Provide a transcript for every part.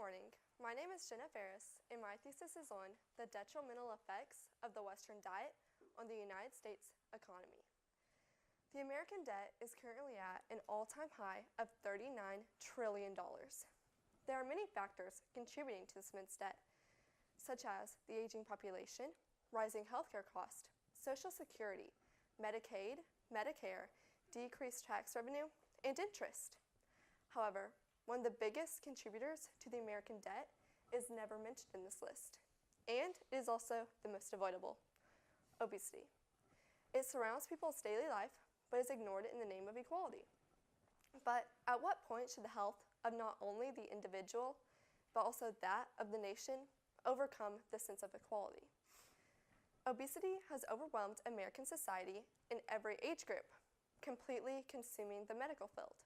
morning. My name is Jenna Farris, and my thesis is on the detrimental effects of the Western diet on the United States economy. The American debt is currently at an all-time high of $39 trillion. There are many factors contributing to this immense debt, such as the aging population, rising healthcare costs, Social Security, Medicaid, Medicare, decreased tax revenue, and interest. However, one of the biggest contributors to the American debt is never mentioned in this list, and it is also the most avoidable: obesity. It surrounds people's daily life, but is ignored in the name of equality. But at what point should the health of not only the individual, but also that of the nation, overcome the sense of equality? Obesity has overwhelmed American society in every age group, completely consuming the medical field.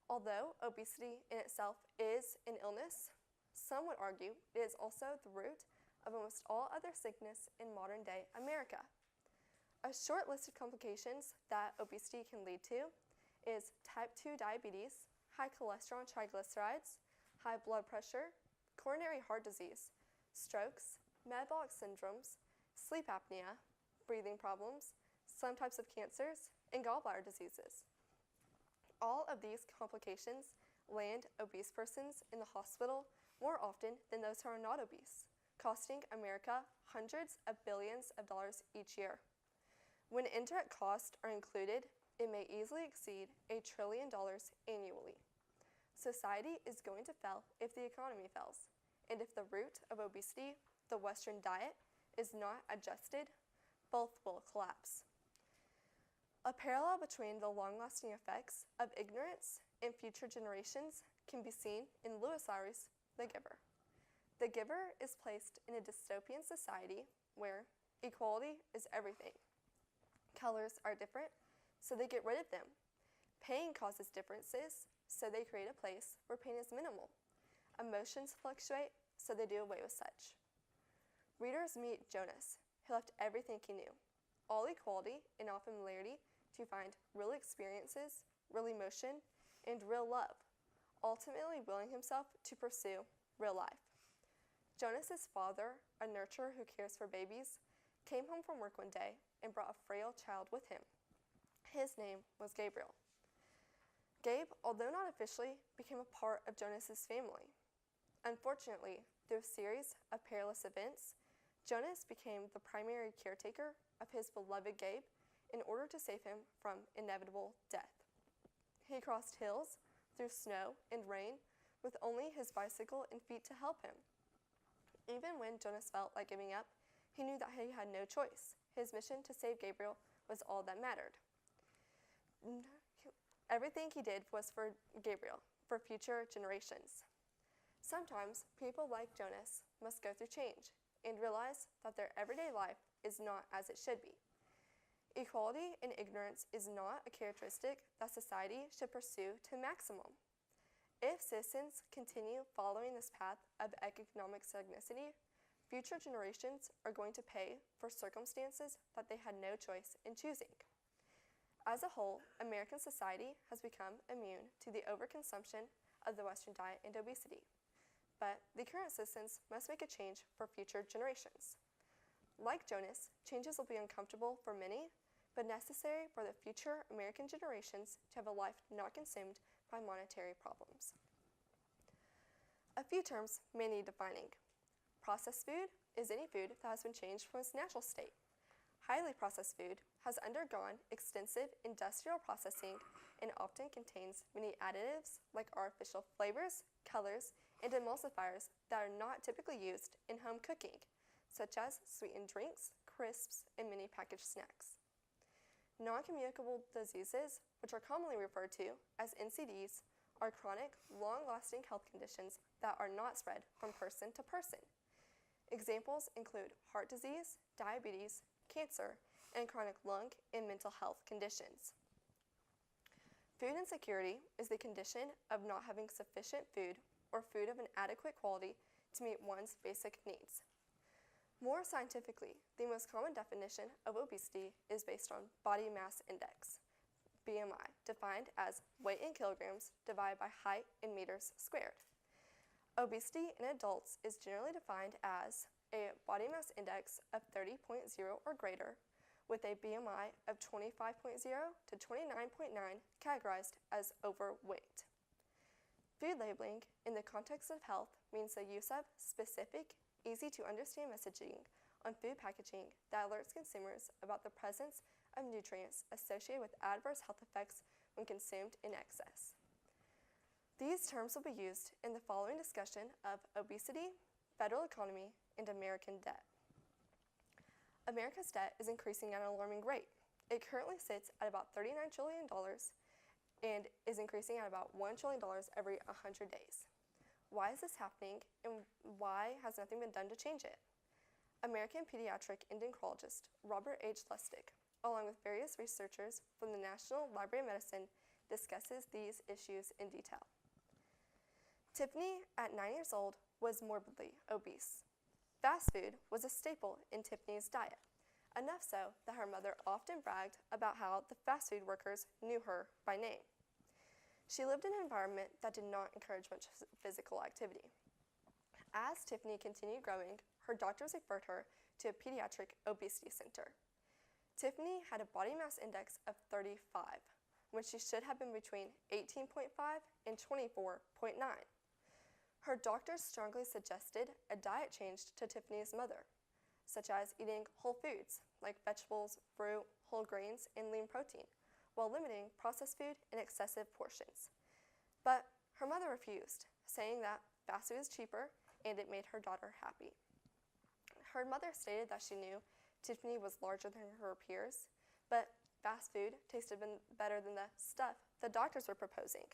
Although obesity in itself is an illness, some would argue it is also the root of almost all other sickness in modern-day America. A short list of complications that obesity can lead to is type 2 diabetes, high cholesterol and triglycerides, high blood pressure, coronary heart disease, strokes, metabolic syndromes, sleep apnea, breathing problems, some types of cancers, and gallbladder diseases. All of these complications land obese persons in the hospital more often than those who are not obese, costing America hundreds of billions of dollars each year. When indirect costs are included, it may easily exceed $1 trillion annually. Society is going to fail if the economy fails, and if the root of obesity, the Western diet, is not adjusted, both will collapse. A parallel between the long-lasting effects of ignorance and future generations can be seen in Lewis Lowry's The Giver. The Giver is placed in a dystopian society where equality is everything. Colors are different, so they get rid of them. Pain causes differences, so they create a place where pain is minimal. Emotions fluctuate, so they do away with such. Readers meet Jonas, who left everything he knew, all equality and all familiarity, to find real experiences, real emotion, and real love, ultimately willing himself to pursue real life. Jonas's father, a nurturer who cares for babies, came home from work one day and brought a frail child with him. His name was Gabriel. Gabe, although not officially, became a part of Jonas's family. Unfortunately, through a series of perilous events, Jonas became the primary caretaker of his beloved Gabe in order to save him from inevitable death. He crossed hills through snow and rain with only his bicycle and feet to help him. Even when Jonas felt like giving up, he knew that he had no choice. His mission to save Gabriel was all that mattered. Everything he did was for Gabriel, for future generations. Sometimes people like Jonas must go through change and realize that their everyday life is not as it should be. Equality and ignorance is not a characteristic that society should pursue to maximum. If citizens continue following this path of economic stagnancy, future generations are going to pay for circumstances that they had no choice in choosing. As a whole, American society has become immune to the overconsumption of the Western diet and obesity. But the current citizens must make a change for future generations. Like Jonas, changes will be uncomfortable for many, but necessary for the future American generations to have a life not consumed by monetary problems. A few terms may need defining. Processed food is any food that has been changed from its natural state. Highly processed food has undergone extensive industrial processing and often contains many additives like artificial flavors, colors, and emulsifiers that are not typically used in home cooking, such as sweetened drinks, crisps, and many packaged snacks. Non-communicable diseases, which are commonly referred to as NCDs, are chronic, long-lasting health conditions that are not spread from person to person. Examples include heart disease, diabetes, cancer, and chronic lung and mental health conditions. Food insecurity is the condition of not having sufficient food or food of an adequate quality to meet one's basic needs. More scientifically, the most common definition of obesity is based on body mass index, BMI, defined as weight in kilograms divided by height in meters squared. Obesity in adults is generally defined as a body mass index of 30.0 or greater, with a BMI of 25.0 to 29.9 categorized as overweight. Food labeling in the context of health means the use of specific, easy-to-understand messaging on food packaging that alerts consumers about the presence of nutrients associated with adverse health effects when consumed in excess. These terms will be used in the following discussion of obesity, federal economy, and American debt. America's debt is increasing at an alarming rate. It currently sits at about $39 trillion and is increasing at about $1 trillion every 100 days. Why is this happening, and why has nothing been done to change it? American pediatric endocrinologist Robert H. Lustig, along with various researchers from the National Library of Medicine, discusses these issues in detail. Tiffany, at 9 years old, was morbidly obese. Fast food was a staple in Tiffany's diet, enough so that her mother often bragged about how the fast food workers knew her by name. She lived in an environment that did not encourage much physical activity. As Tiffany continued growing, her doctors referred her to a pediatric obesity center. Tiffany had a body mass index of 35, when she should have been between 18.5 and 24.9. Her doctors strongly suggested a diet change to Tiffany's mother, such as eating whole foods like vegetables, fruit, whole grains, and lean protein, while limiting processed food in excessive portions. But her mother refused, saying that fast food is cheaper and it made her daughter happy. Her mother stated that she knew Tiffany was larger than her peers, but fast food tasted better than the stuff the doctors were proposing.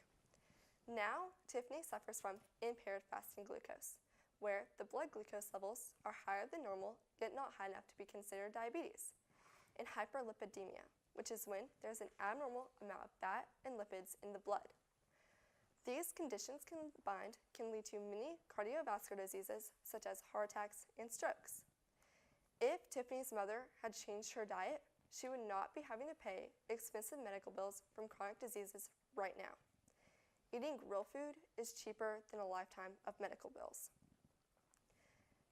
Now, Tiffany suffers from impaired fasting glucose, where the blood glucose levels are higher than normal, yet not high enough to be considered diabetes, and hyperlipidemia, which is when there's an abnormal amount of fat and lipids in the blood. These conditions combined can lead to many cardiovascular diseases, such as heart attacks and strokes. If Tiffany's mother had changed her diet, she would not be having to pay expensive medical bills from chronic diseases right now. Eating real food is cheaper than a lifetime of medical bills.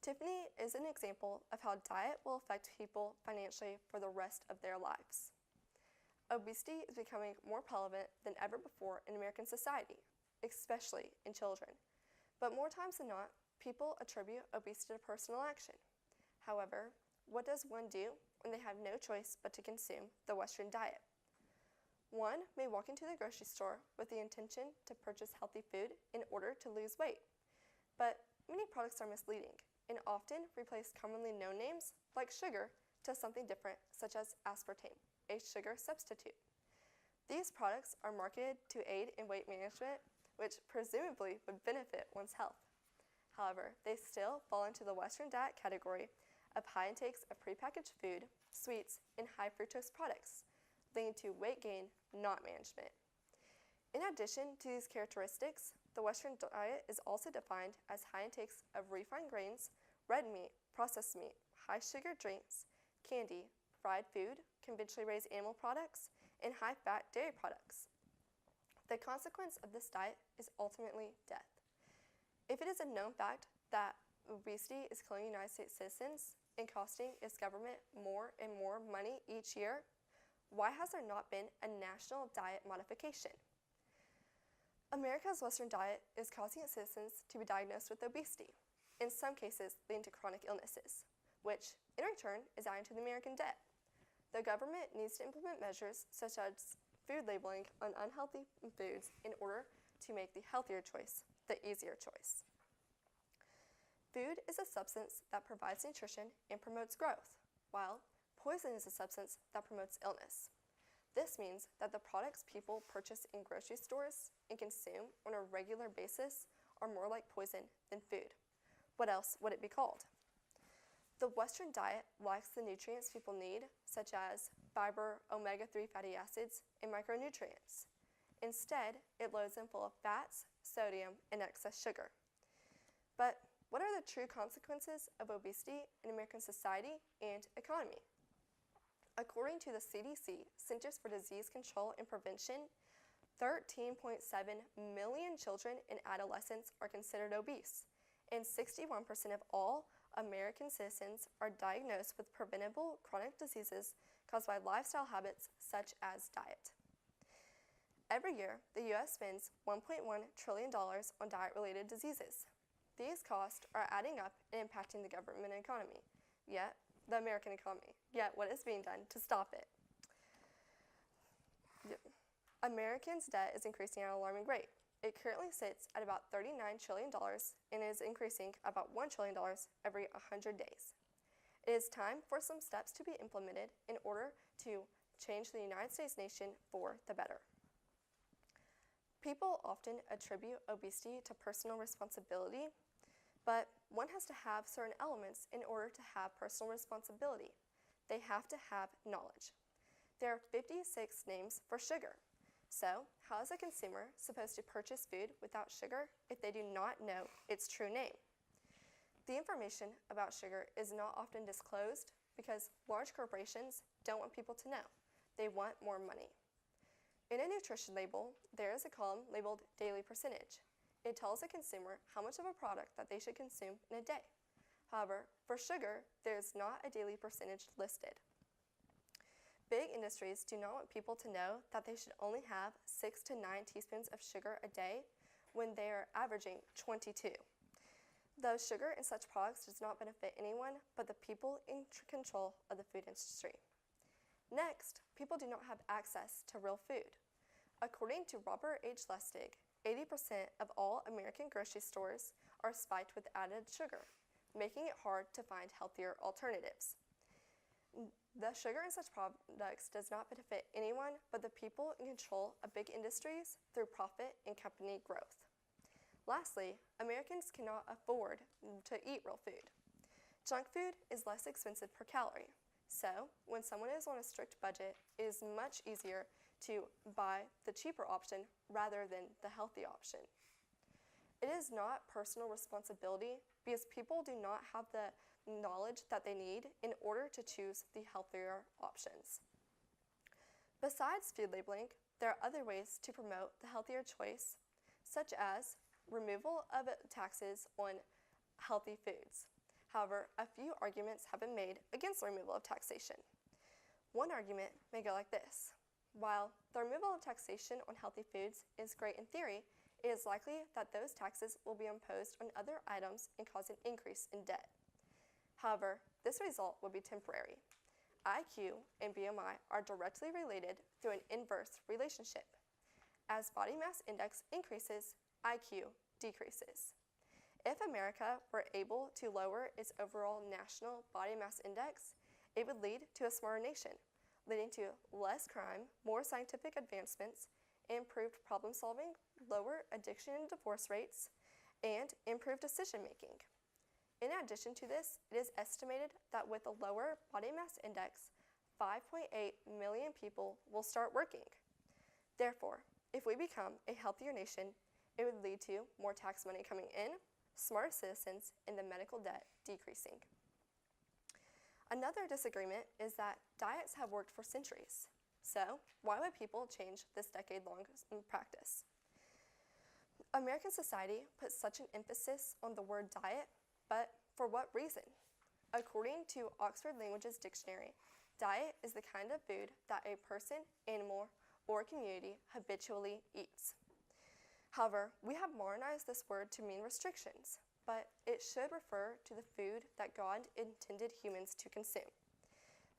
Tiffany is an example of how diet will affect people financially for the rest of their lives. Obesity is becoming more prevalent than ever before in American society, especially in children. But more times than not, people attribute obesity to personal action. However, what does one do when they have no choice but to consume the Western diet? One may walk into the grocery store with the intention to purchase healthy food in order to lose weight. But many products are misleading and often replace commonly known names like sugar to something different, such as aspartame, a sugar substitute. These products are marketed to aid in weight management, which presumably would benefit one's health. However, they still fall into the Western diet category of high intakes of prepackaged food, sweets, and high fructose products, leading to weight gain, not management. In addition to these characteristics, the Western diet is also defined as high intakes of refined grains, red meat, processed meat, high sugar drinks, candy, fried food, conventionally raised animal products, and high-fat dairy products. The consequence of this diet is ultimately death. If it is a known fact that obesity is killing United States citizens and costing its government more and more money each year, why has there not been a national diet modification? America's Western diet is causing its citizens to be diagnosed with obesity, in some cases leading to chronic illnesses, which in return is adding to the American debt. The government needs to implement measures such as food labeling on unhealthy foods in order to make the healthier choice the easier choice. Food is a substance that provides nutrition and promotes growth, while poison is a substance that promotes illness. This means that the products people purchase in grocery stores and consume on a regular basis are more like poison than food. What else would it be called? The Western diet lacks the nutrients people need, such as fiber, omega-3 fatty acids, and micronutrients. Instead, it loads them full of fats, sodium, and excess sugar. But what are the true consequences of obesity in American society and economy? According to the CDC, Centers for Disease Control and Prevention, 13.7 million children and adolescents are considered obese, and 61% of all American citizens are diagnosed with preventable chronic diseases caused by lifestyle habits such as diet. Every year, the U.S. spends $1.1 trillion on diet-related diseases. These costs are adding up and impacting the government economy, the American economy, yet what is being done to stop it? Americans' debt is increasing at an alarming rate. It currently sits at about $39 trillion and is increasing about $1 trillion every 100 days. It is time for some steps to be implemented in order to change the United States nation for the better. People often attribute obesity to personal responsibility, but one has to have certain elements in order to have personal responsibility. They have to have knowledge. There are 56 names for sugar. So, how is a consumer supposed to purchase food without sugar if they do not know its true name? The information about sugar is not often disclosed because large corporations don't want people to know. They want more money. In a nutrition label, there is a column labeled daily percentage. It tells a consumer how much of a product that they should consume in a day. However, for sugar, there is not a daily percentage listed. Big industries do not want people to know that they should only have 6 to 9 teaspoons of sugar a day when they are averaging 22. Though sugar in such products does not benefit anyone but the people in control of the food industry. Next, people do not have access to real food. According to Robert H. Lustig, 80% of all American grocery stores are spiked with added sugar, making it hard to find healthier alternatives. The sugar in such products does not benefit anyone but the people in control of big industries through profit and company growth. Lastly, Americans cannot afford to eat real food. Junk food is less expensive per calorie. So, when someone is on a strict budget, it is much easier to buy the cheaper option rather than the healthy option. It is not personal responsibility because people do not have the knowledge that they need in order to choose the healthier options. Besides food labeling, there are other ways to promote the healthier choice, such as removal of taxes on healthy foods. However, a few arguments have been made against the removal of taxation. One argument may go like this. While the removal of taxation on healthy foods is great in theory, it is likely that those taxes will be imposed on other items and cause an increase in debt. However, this result will be temporary. IQ and BMI are directly related through an inverse relationship. As body mass index increases, IQ decreases. If America were able to lower its overall national body mass index, it would lead to a smarter nation, leading to less crime, more scientific advancements, improved problem solving, lower addiction and divorce rates, and improved decision making. In addition to this, it is estimated that with a lower body mass index, 5.8 million people will start working. Therefore, if we become a healthier nation, it would lead to more tax money coming in, smarter citizens, and the medical debt decreasing. Another disagreement is that diets have worked for centuries. So, why would people change this decade-long practice? American society puts such an emphasis on the word diet, but for what reason? According to Oxford Languages Dictionary, diet is the kind of food that a person, animal, or community habitually eats. However, we have modernized this word to mean restrictions, but it should refer to the food that God intended humans to consume.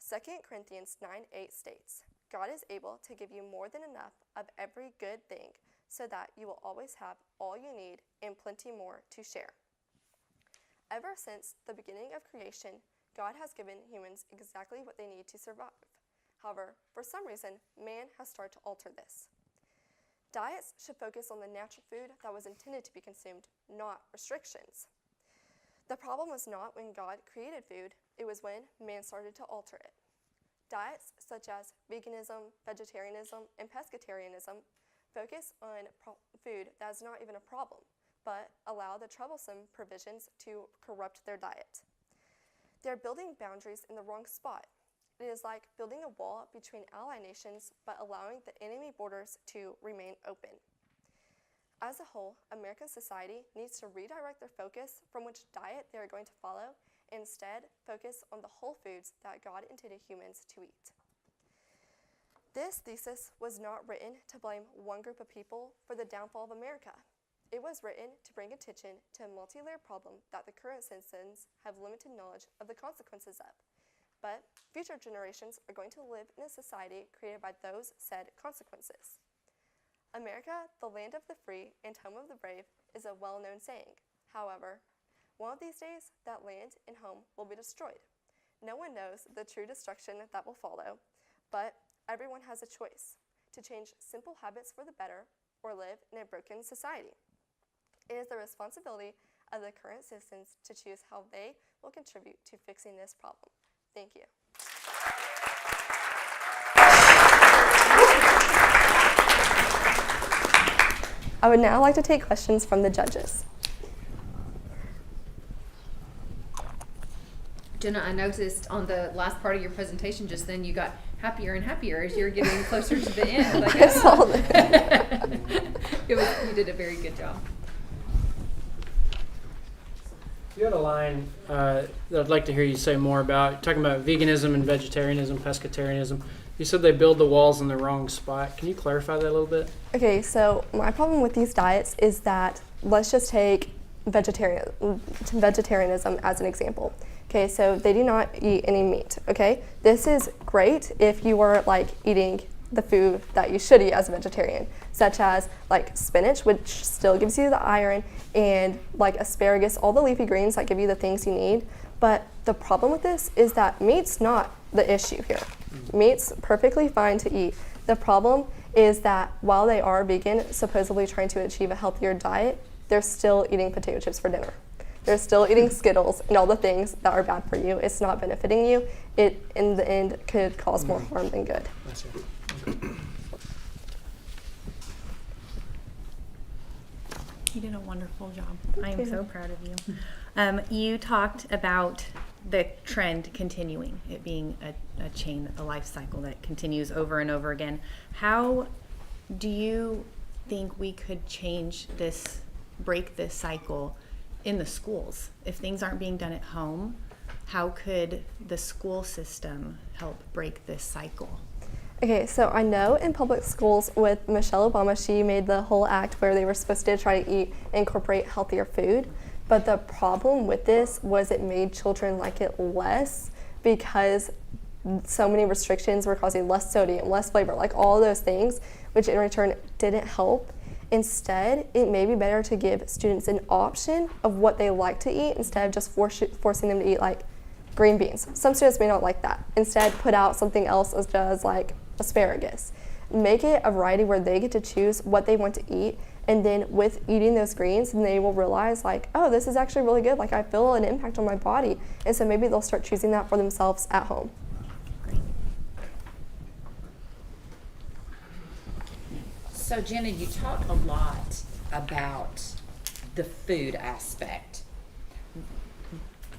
2 Corinthians 9:8 states, God is able to give you more than enough of every good thing so that you will always have all you need and plenty more to share. Ever since the beginning of creation, God has given humans exactly what they need to survive. However, for some reason, man has started to alter this. Diets should focus on the natural food that was intended to be consumed, not restrictions. The problem was not when God created food, it was when man started to alter it. Diets such as veganism, vegetarianism, and pescatarianism focus on food that is not even a problem, but allow the troublesome provisions to corrupt their diet. They're building boundaries in the wrong spot. It is like building a wall between ally nations, but allowing the enemy borders to remain open. As a whole, American society needs to redirect their focus from which diet they are going to follow, and instead focus on the whole foods that God intended humans to eat. This thesis was not written to blame one group of people for the downfall of America. It was written to bring attention to a multi-layered problem that the current citizens have limited knowledge of the consequences of. But future generations are going to live in a society created by those said consequences. America, the land of the free and home of the brave, is a well-known saying. However, one of these days, that land and home will be destroyed. No one knows the true destruction that will follow, but everyone has a choice to change simple habits for the better or live in a broken society. It is the responsibility of the current citizens to choose how they will contribute to fixing this problem. Thank you. I would now like to take questions from the judges. Jenna, I noticed on the last part of your presentation just then you got happier and happier as you're getting closer to the end. Like, I saw that. You did a very good job. You had a line that I'd like to hear you say more about, talking about veganism and vegetarianism, pescatarianism. You said they build the walls in the wrong spot. Can you clarify that a little bit? Okay, so my problem with these diets is that, let's just take vegetarianism as an example. Okay, so they do not eat any meat, okay? This is great if you are like eating the food that you should eat as a vegetarian, such as like spinach, which still gives you the iron, and like asparagus, all the leafy greens that give you the things you need. But the problem with this is that meat's not the issue here. Meat's perfectly fine to eat. The problem is that while they are vegan, supposedly trying to achieve a healthier diet, they're still eating potato chips for dinner. They're still eating Skittles and all the things that are bad for you. It's not benefiting you. It, in the end, could cause more harm than good. That's it. You did a wonderful job. I am you. so proud of you. You talked about the trend continuing, it being a chain, a life cycle that continues over and over again. How do you think we could change this, break this cycle in the schools? If things aren't being done at home, how could the school system help break this cycle? Okay, so I know in public schools with Michelle Obama, she made the whole act where they were supposed to try to incorporate healthier food. But the problem with this was it made children like it less because so many restrictions were causing less sodium, less flavor, like all those things, which in return didn't help. Instead, it may be better to give students an option of what they like to eat instead of just forcing them to eat like green beans. Some students may not like that. Instead, put out something else such as like asparagus. Make it a variety where they get to choose what they want to eat, and then with eating those greens, they will realize like, oh, this is actually really good. Like I feel an impact on my body, and so maybe they'll start choosing that for themselves at home. Great. So Jenna, you talk a lot about the food aspect.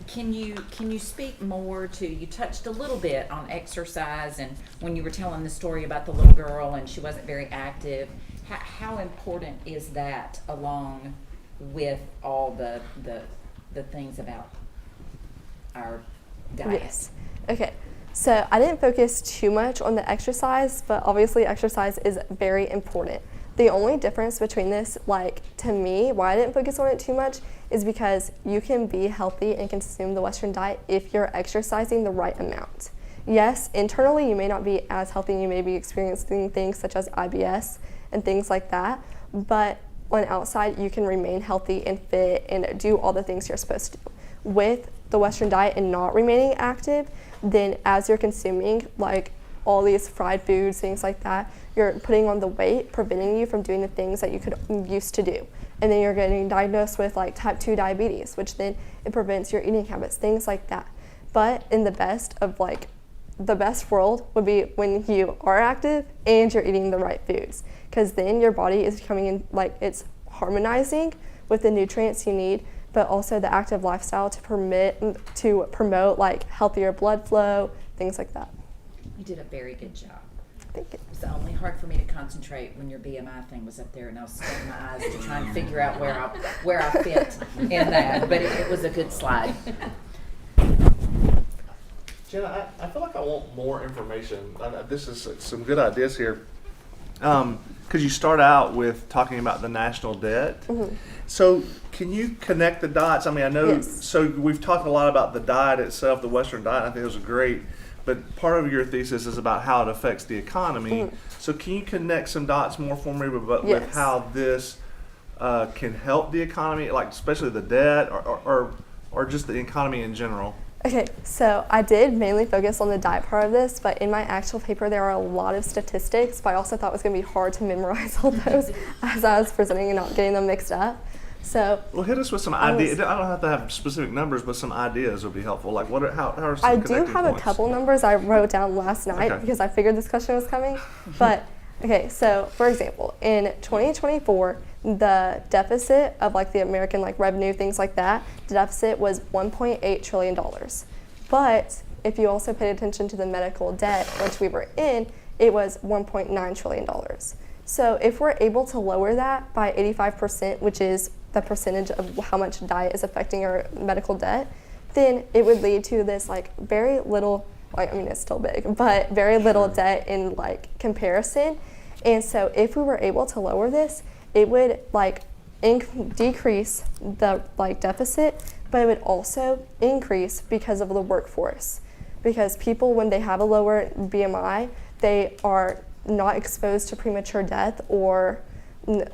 Can you speak more to, you touched a little bit on exercise and when you were telling the story about the little girl and she wasn't very active, how important is that along with all the things about our diet? Yes. Okay. So I didn't focus too much on the exercise, but obviously exercise is very important. The only difference between this, like to me, why I didn't focus on it too much is because you can be healthy and consume the Western diet if you're exercising the right amount. Yes, internally you may not be as healthy, you may be experiencing things such as IBS and things like that, but on outside you can remain healthy and fit and do all the things you're supposed to do. With the Western diet and not remaining active, then as you're consuming like all these fried foods, things like that, you're putting on the weight, preventing you from doing the things that you could used to do. And then you're getting diagnosed with like type 2 diabetes, which then it prevents your eating habits, things like that. But in the best world would be when you are active and you're eating the right foods, because then your body is coming in, like it's harmonizing with the nutrients you need, but also the active lifestyle to promote like healthier blood flow, things like that. You did a very good job. Thank you. It was only hard for me to concentrate when your BMI thing was up there, and I was squinting my eyes to try and figure out where I fit in that. But it was a good slide. Jenna, I feel like I want more information. This is some good ideas here. Because you start out with talking about the national debt. Mm-hmm. So can you connect the dots? I mean, I know, Yes. so we've talked a lot about the diet itself, the Western diet. I think it was great. But part of your thesis is about how it affects the economy. Mhm. So can you connect some dots more for me with Yes. how this can help the economy, like especially the debt or just the economy in general? Okay, so I did mainly focus on the diet part of this, but in my actual paper there are a lot of statistics, but I also thought it was going to be hard to memorize all those as I was presenting and not getting them mixed up. So Well, hit us with some I ideas. was- I don't have to have specific numbers, but some ideas would be helpful. Like, how are some I do connecting have points? a couple numbers I wrote down last night Okay. because I figured this question was coming. But okay, so for example, in 2024, the deficit of like the American like revenue, things like that, the deficit was $1.8 trillion. But if you also paid attention to the medical debt, which we were in, it was $1.9 trillion. So if we're able to lower that by 85%, which is the percentage of how much diet is affecting our medical debt, then it would lead to this like very little, like, I mean, it's still big, but very little debt in like comparison. And so if we were able to lower this, it would like decrease the like deficit, but it would also increase because of the workforce. Because people, when they have a lower BMI, they are not exposed to premature death or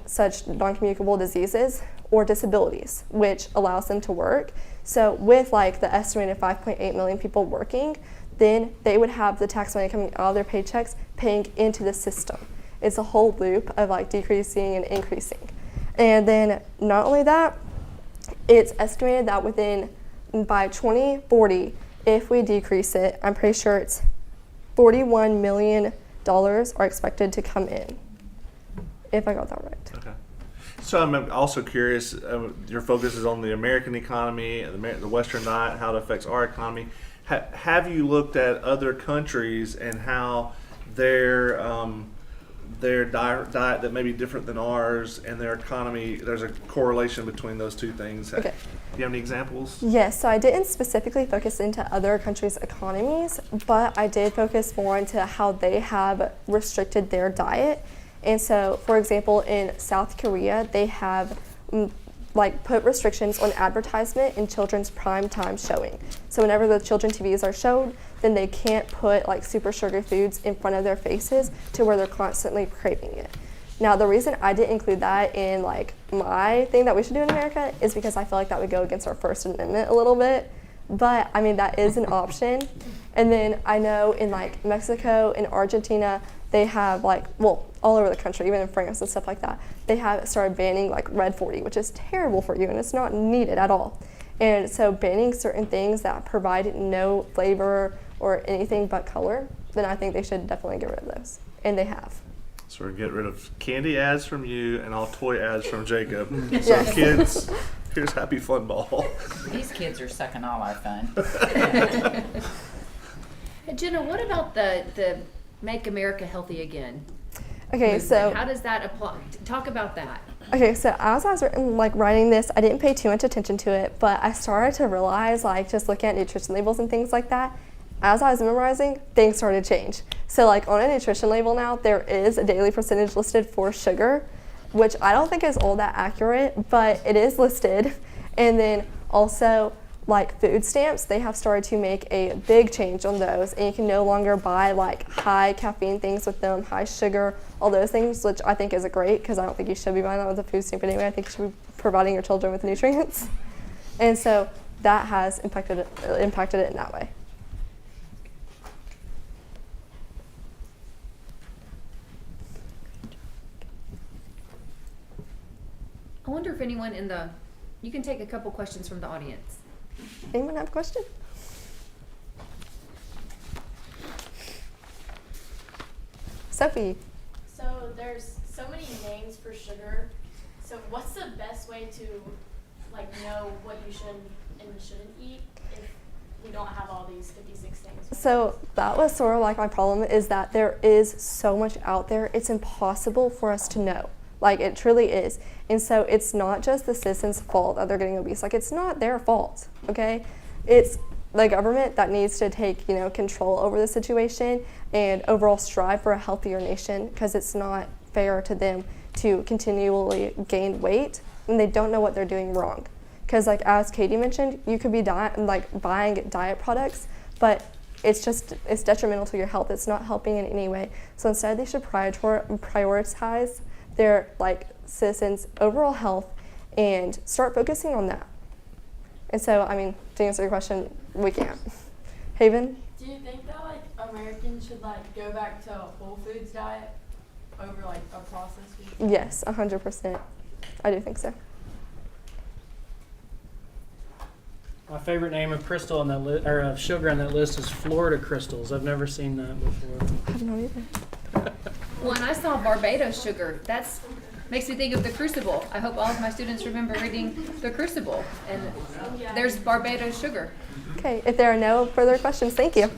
such non-communicable diseases or disabilities, which allows them to work. So with like the estimated 5.8 million people working, then they would have the tax money coming out of their paychecks paying into the system. It's a whole loop of like decreasing and increasing. And then not only that, it's estimated that by 2040, if we decrease it, I'm pretty sure it's $41 million are expected to come in, if I got that right. Okay. So I'm also curious, your focus is on the American economy, the Western diet, how it affects our economy. Have you looked at other countries and how their diet that may be different than ours and their economy, there's a correlation between those two things? Okay. Do you have any examples? Yes, so I didn't specifically focus into other countries' economies, but I did focus more into how they have restricted their diet. And so, for example, in South Korea, they have like put restrictions on advertisement in children's prime time showing. So whenever the children TVs are showed, then they can't put like super sugar foods in front of their faces to where they're constantly craving it. Now, the reason I didn't include that in like my thing that we should do in America is because I feel like that would go against our First Amendment a little bit. But I mean, that is an option. And then I know in like Mexico and Argentina, they have like, well, all over the country, even in France and stuff like that, they have started banning like Red 40, which is terrible for you and it's not needed at all. And so banning certain things that provide no flavor or anything but color, then I think they should definitely get rid of those. And they have. So we're getting rid of candy ads from you and all toy ads from Jacob. So Yes. kids, here's Happy Fun Ball. These kids are sucking all our fun. Hey, Jenna, what about the Make America Healthy Again Okay, movement? so How does that apply? Talk about that. Okay, so as I was writing this, I didn't pay too much attention to it, but I started to realize, like, just looking at nutrition labels and things like that, as I was memorizing, things started to change. So, like, on a nutrition label now, there is a daily percentage listed for sugar, which I don't think is all that accurate, but it is listed. And then also, like, food stamps, they have started to make a big change on those, and you can no longer buy, like, high caffeine things with them, high sugar, all those things, which I think is great, because I don't think you should be buying that with a food stamp anyway. I think you should be providing your children with nutrients. And so that has impacted it in that way. I wonder if anyone you can take a couple questions from the audience. Anyone have a question? Sophie. So there's so many names for sugar. So what's the best way to like know what you should and shouldn't eat we don't have all these 56 things? So that was sort of like my problem, is that there is so much out there, it's impossible for us to know. Like, it truly is. And so it's not just the citizens' fault that they're getting obese. Like, it's not their fault, okay? It's the government that needs to take, control over the situation and overall strive for a healthier nation, because it's not fair to them to continually gain weight and they don't know what they're doing wrong. Because, like, as Katie mentioned, you could be buying diet products, but it's detrimental to your health. It's not helping in any way. So instead, they should prioritize their citizens' overall health and start focusing on that. And so, to answer your question, we can't. Haven? Do you think that Americans should go back to a whole foods diet over a processed food? Yes, 100%. I do think so. My favorite name of crystal on that or of sugar on that list is Florida crystals. I've never seen that before. I have no either. When I saw Barbados sugar, that's makes me think of the Crucible. I hope all of my students remember reading the Crucible, and there's Barbados sugar. Okay, if there are no further questions, thank you.